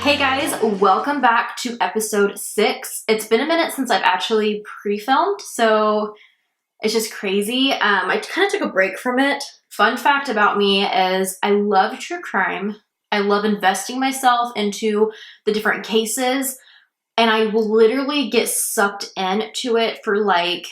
Hey guys, welcome back to episode 6. It's been a minute since I've actually pre-filmed, so it's just crazy. I kind of took a break from it. Fun fact about me is I love true crime. I love investing myself into the different cases, and I will literally get sucked into it for like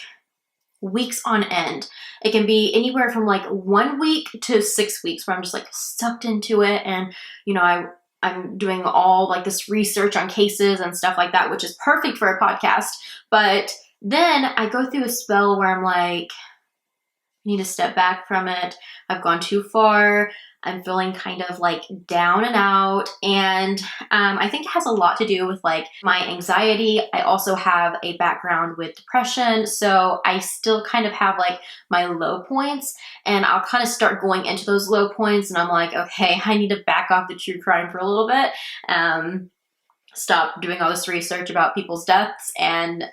weeks on end. It can be anywhere from like 1 week to 6 weeks where I'm just like sucked into it, and you know, I'm doing all like this research on cases and stuff like that, which is perfect for a podcast. But then I go through a spell where I'm like, I need to step back from it. I've gone too far. I'm feeling kind of like down and out. And I think it has a lot to do with like my anxiety. I also have a background with depression. So I still kind of have like my low points, and I'll kind of start going into those low points. And I'm like, okay, I need to back off the true crime for a little bit. Stop doing all this research about people's deaths and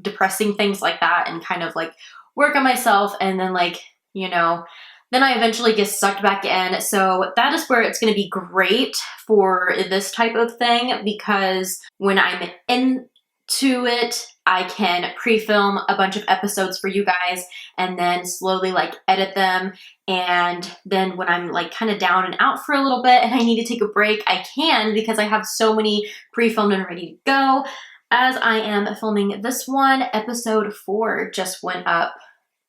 depressing things like that, and kind of like work on myself. And then like, you know, then I eventually get sucked back in. So that is where it's going to be great for this type of thing, because when I'm into it, I can pre-film a bunch of episodes for you guys and then slowly like edit them. And then when I'm like kind of down and out for a little bit and I need to take a break, I can, because I have so many pre-filmed and ready to go. As I am filming this one, episode 4 just went up,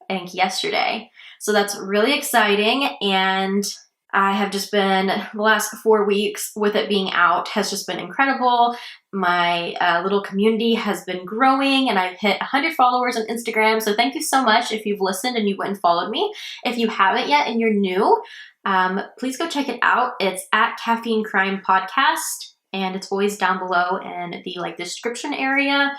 I think yesterday. So that's really exciting, and I have just been, the last 4 weeks with it being out has just been incredible. My little community has been growing, and I've hit 100 followers on Instagram, so thank you so much if you've listened and you went and followed me. If you haven't yet and you're new, please go check it out. It's at Caffeine Crime Podcast, and it's always down below in the like description area.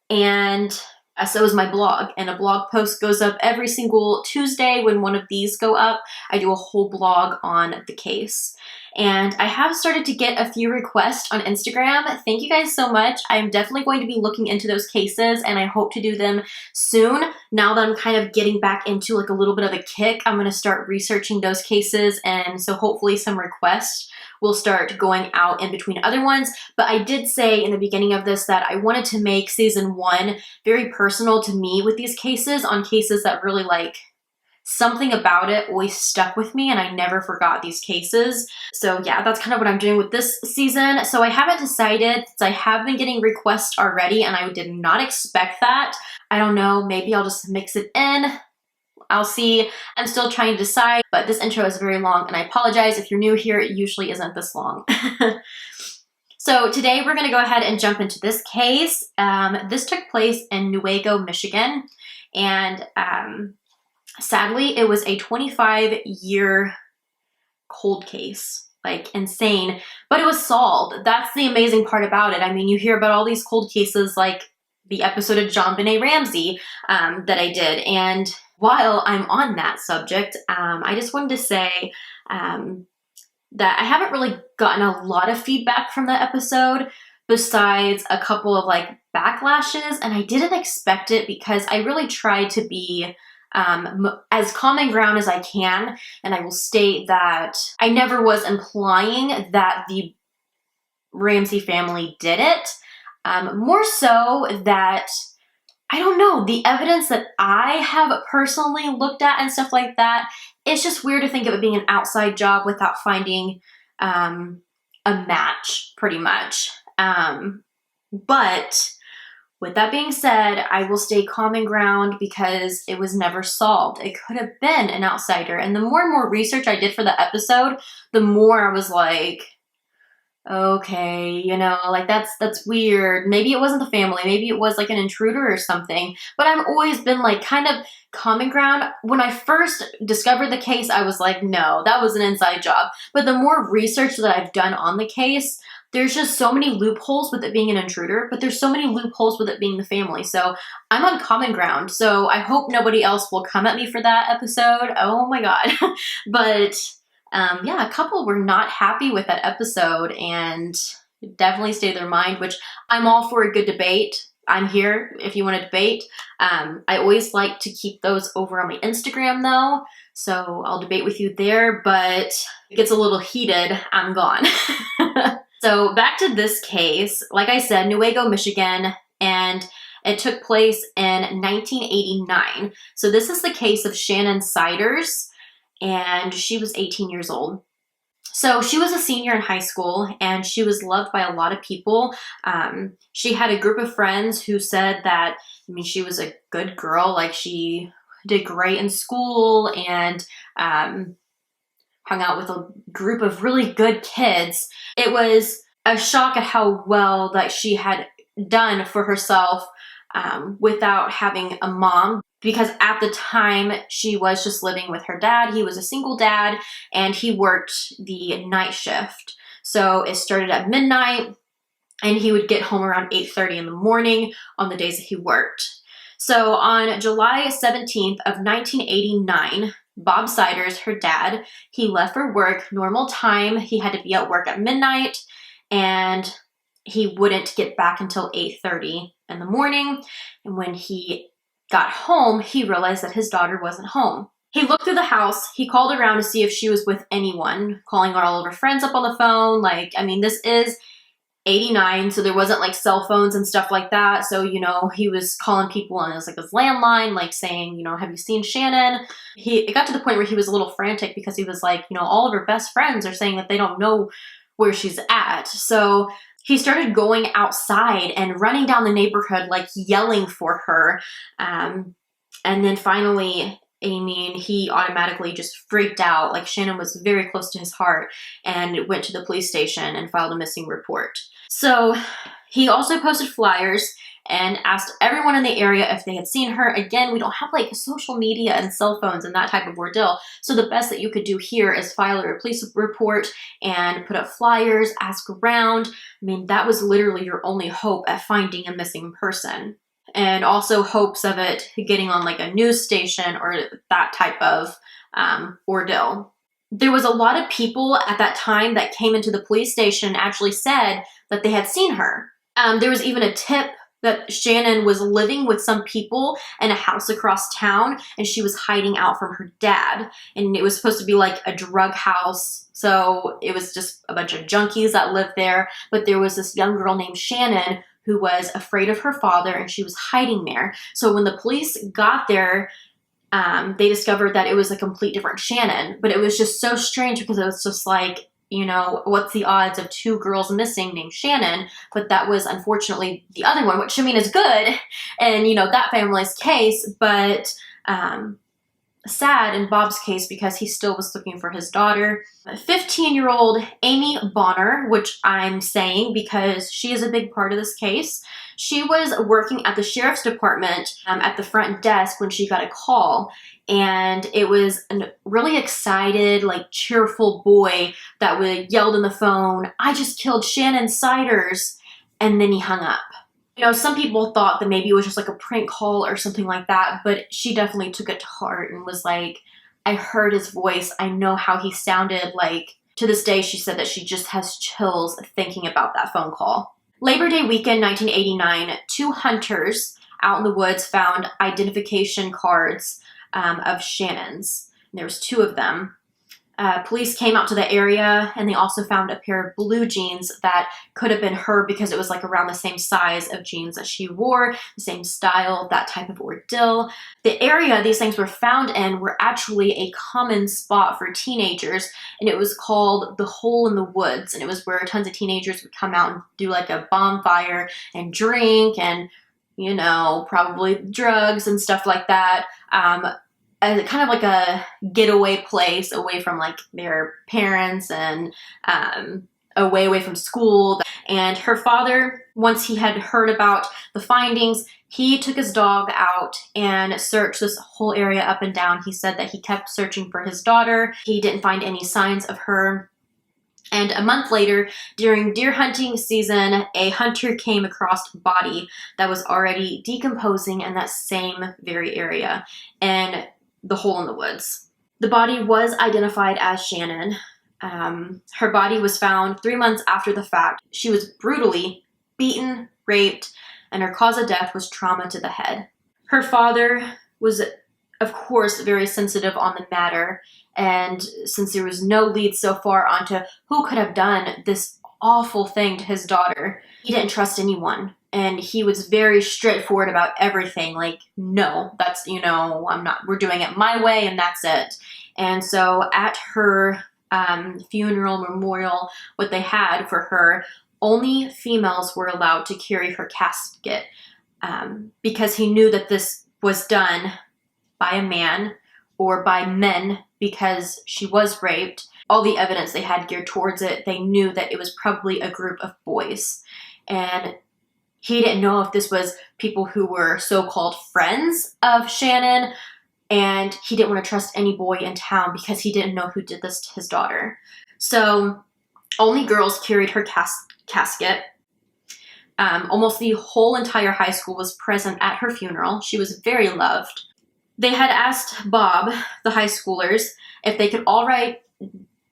And so is my blog, and a blog post goes up every single Tuesday. When one of these go up, I do a whole blog on the case. And I have started to get a few requests on Instagram. Thank you guys so much. I'm definitely going to be looking into those cases, and I hope to do them soon. Now that I'm kind of getting back into like a little bit of a kick, I'm going to start researching those cases, and so hopefully some requests will start going out in between other ones. But I did say in the beginning of this that I wanted to make season 1 very personal to me with these cases, on cases that really like something about it always stuck with me and I never forgot these cases. So yeah, that's kind of what I'm doing with this season. So I haven't decided, since I have been getting requests already and I did not expect that. I don't know, maybe I'll just mix it in. I'll see. I'm still trying to decide, but this intro is very long, and I apologize if you're new here. It usually isn't this long. So today we're going to go ahead and jump into this case. This took place in Newaygo, Michigan, and sadly it was a 25-year cold case. Like insane, but it was solved. That's the amazing part about it. I mean, you hear about all these cold cases like the episode of JonBenet Ramsey that I did, and while I'm on that subject, I just wanted to say that I haven't really gotten a lot of feedback from the episode besides a couple of like backlashes, and I didn't expect it because I really tried to be as common ground as I can, and I will state that I never was implying that the Ramsey family did it. More so that, I don't know, the evidence that I have personally looked at and stuff like that, it's just weird to think of it being an outside job without finding a match, pretty much. But with that being said, I will stay common ground because it was never solved. It could have been an outsider. And the more and more research I did for the episode, the more I was like, okay, you know, like that's weird. Maybe it wasn't the family. Maybe it was like an intruder or something. But I've always been like kind of common ground. When I first discovered the case, I was like, no, that was an inside job. But the more research that I've done on the case, there's just so many loopholes with it being an intruder, but there's so many loopholes with it being the family. So I'm on common ground. So I hope nobody else will come at me for that episode. Oh my God. But yeah, a couple were not happy with that episode and definitely stayed their mind, which I'm all for a good debate. I'm here if you want to debate. I always like to keep those over on my Instagram though, so I'll debate with you there, but if it gets a little heated, I'm gone. So back to this case, like I said, Newaygo, Michigan, and it took place in 1989. So this is the case of Shannon Siders, and she was 18 years old. So she was a senior in high school, and she was loved by a lot of people. She had a group of friends who said that, I mean, she was a good girl, like she did great in school and hung out with a group of really good kids. It was a shock at how well that she had done for herself without having a mom, because at the time she was just living with her dad. He was a single dad and he worked the night shift. So it started at midnight and he would get home around 8:30 in the morning on the days that he worked. So on July 17th of 1989, Bob Siders, her dad, he left for work, normal time. He had to be at work at midnight and he wouldn't get back until 8:30 in the morning. And when he got home, he realized that his daughter wasn't home. He looked through the house. He called around to see if she was with anyone, calling all of her friends up on the phone. Like, I mean, this is 89, so there wasn't like cell phones and stuff like that. So, you know, he was calling people on his landline, like saying, you know, have you seen Shannon? It got to the point where he was a little frantic because he was like, you know, all of her best friends are saying that they don't know where she's at. So he started going outside and running down the neighborhood, like yelling for her. And then finally, I mean, he automatically just freaked out. Like, Shannon was very close to his heart and went to the police station and filed a missing report. So he also posted flyers and asked everyone in the area if they had seen her. Again, we don't have like social media and cell phones and that type of ordeal. So the best that you could do here is file a police report and put up flyers, ask around. I mean, that was literally your only hope at finding a missing person. And also hopes of it getting on like a news station or that type of ordeal. There was a lot of people at that time that came into the police station and actually said that they had seen her. There was even a tip that Shannon was living with some people in a house across town and she was hiding out from her dad. And it was supposed to be like a drug house. So it was just a bunch of junkies that lived there. But there was this young girl named Shannon who was afraid of her father and she was hiding there. So when the police got there, they discovered that it was a complete different Shannon. But it was just so strange because it was just like, you know, what's the odds of two girls missing named Shannon? But that was unfortunately the other one, which I mean is good. And, you know, that family's case, but sad in Bob's case because he still was looking for his daughter. 15-year-old Amy Bonner, which I'm saying because she is a big part of this case. She was working at the sheriff's department at the front desk when she got a call. And it was a really excited, like cheerful boy that would yelled in the phone, "I just killed Shannon Siders." And then he hung up. You know, some people thought that maybe it was just like a prank call or something like that, but she definitely took it to heart and was like, I heard his voice. I know how he sounded. Like, to this day, she said that she just has chills thinking about that phone call. Labor Day weekend, 1989, two hunters out in the woods found identification cards of Shannon's. And there was two of them. Police came out to the area and they also found a pair of blue jeans that could have been her because it was like around the same size of jeans that she wore, the same style, that type of ordeal. The area these things were found in were actually a common spot for teenagers, and it was called the Hole in the Woods, and it was where tons of teenagers would come out and do like a bonfire and drink and, you know, probably drugs and stuff like that. As kind of like a getaway place away from like their parents and away from school. And her father, once he had heard about the findings, he took his dog out and searched this whole area up and down. He said that he kept searching for his daughter. He didn't find any signs of her. And a month later, during deer hunting season, a hunter came across a body that was already decomposing in that same very area. And the Hole in the Woods. The body was identified as Shannon. Her body was found 3 months after the fact. She was brutally beaten, raped, and her cause of death was trauma to the head. Her father was, of course, very sensitive on the matter, and since there was no lead so far onto who could have done this awful thing to his daughter. He didn't trust anyone, and he was very straightforward about everything. Like, no, that's, we're doing it my way, and that's it. And so at her funeral memorial, what they had for her, only females were allowed to carry her casket, because he knew that this was done by a man or by men because she was raped. All the evidence they had geared towards it, they knew that it was probably a group of boys. And he didn't know if this was people who were so-called friends of Shannon, and he didn't want to trust any boy in town because he didn't know who did this to his daughter. So only girls carried her casket. Almost the whole entire high school was present at her funeral. She was very loved. They had asked Bob, the high schoolers, if they could all write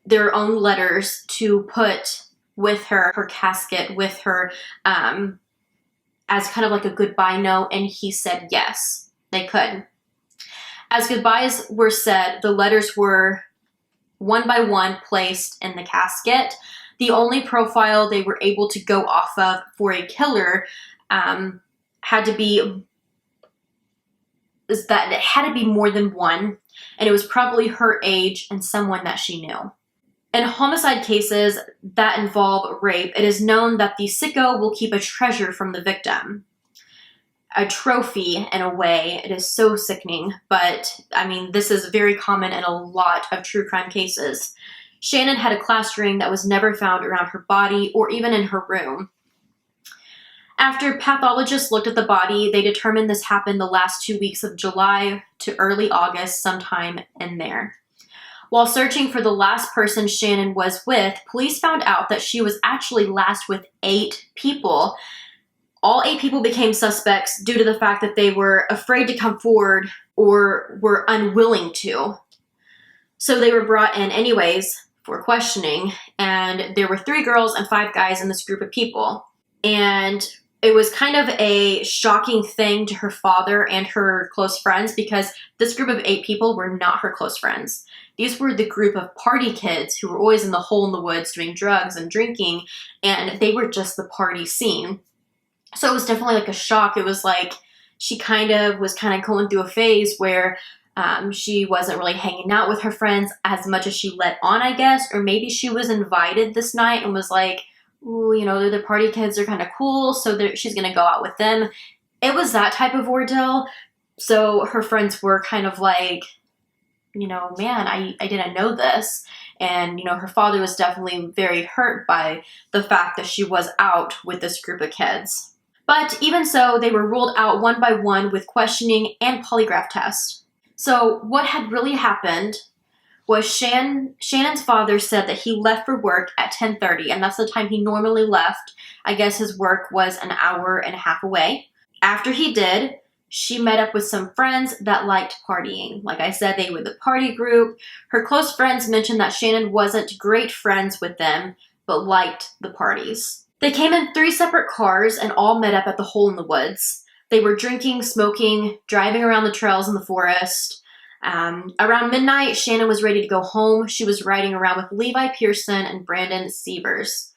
their own letters to put with her casket, with her, as kind of like a goodbye note, and he said yes, they could. As goodbyes were said, the letters were one by one placed in the casket. The only profile they were able to go off of for a killer had to be more than one, and it was probably her age and someone that she knew. In homicide cases that involve rape, it is known that the sicko will keep a treasure from the victim. A trophy, in a way. It is so sickening, but I mean, this is very common in a lot of true crime cases. Shannon had a class ring that was never found around her body or even in her room. After pathologists looked at the body, they determined this happened the last 2 weeks of July to early August, sometime in there. While searching for the last person Shannon was with, police found out that she was actually last with 8 people. All 8 people became suspects due to the fact that they were afraid to come forward or were unwilling to. So they were brought in anyways for questioning, and there were 3 girls and 5 guys in this group of people. And it was kind of a shocking thing to her father and her close friends, because this group of 8 people were not her close friends. These were the group of party kids who were always in the hole in the woods doing drugs and drinking, and they were just the party scene. So it was definitely like a shock. It was like she was going through a phase where she wasn't really hanging out with her friends as much as she let on, I guess. Or maybe she was invited this night and was like, ooh, the party kids are kind of cool, so she's going to go out with them. It was that type of ordeal. So her friends were kind of like, man, I didn't know this. And, her father was definitely very hurt by the fact that she was out with this group of kids. But even so, they were ruled out one by one with questioning and polygraph tests. So what had really happened was Shannon's father said that he left for work at 10:30, and that's the time he normally left. I guess his work was an hour and a half away. After he did, she met up with some friends that liked partying. Like I said, they were the party group. Her close friends mentioned that Shannon wasn't great friends with them, but liked the parties. They came in 3 separate cars and all met up at the hole in the woods. They were drinking, smoking, driving around the trails in the forest. Around midnight, Shannon was ready to go home. She was riding around with Levi Pearson and Brandon Severs.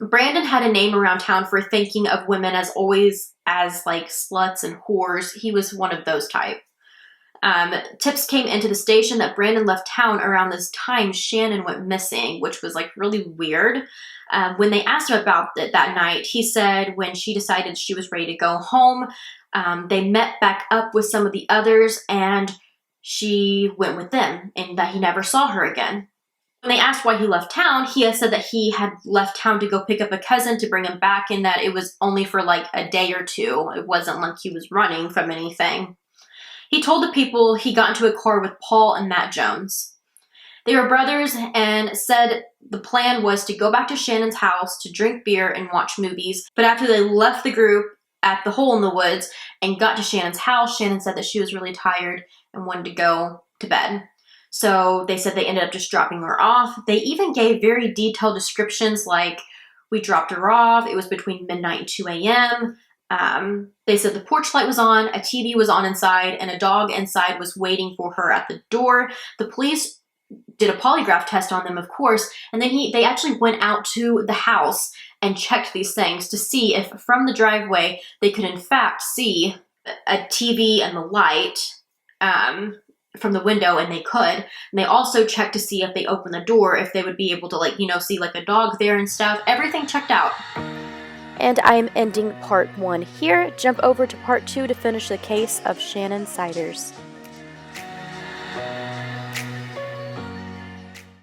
Brandon had a name around town for thinking of women as always as like sluts and whores. He was one of those type. Tips came into the station that Brandon left town around this time Shannon went missing, which was like really weird. When they asked him about it that night, he said when she decided she was ready to go home, they met back up with some of the others and she went with them, and that he never saw her again. When they asked why he left town, he had said that he had left town to go pick up a cousin to bring him back, and that it was only for like a day or 2. It wasn't like he was running from anything. He told the people he got into a car with Paul and Matt Jones. They were brothers and said the plan was to go back to Shannon's house to drink beer and watch movies. But after they left the group at the hole in the woods and got to Shannon's house, Shannon said that she was really tired and wanted to go to bed. So they said they ended up just dropping her off. They even gave very detailed descriptions like, we dropped her off, it was between midnight and 2 a.m., they said the porch light was on, a TV was on inside, and a dog inside was waiting for her at the door. The police did a polygraph test on them, of course, and then they actually went out to the house and checked these things to see if from the driveway they could in fact see a TV and the light from the window, and they could. And they also checked to see if they opened the door, if they would be able to, like, you know, see like a dog there and stuff. Everything checked out. And I am ending part 1 here. Jump over to part 2 to finish the case of Shannon Siders.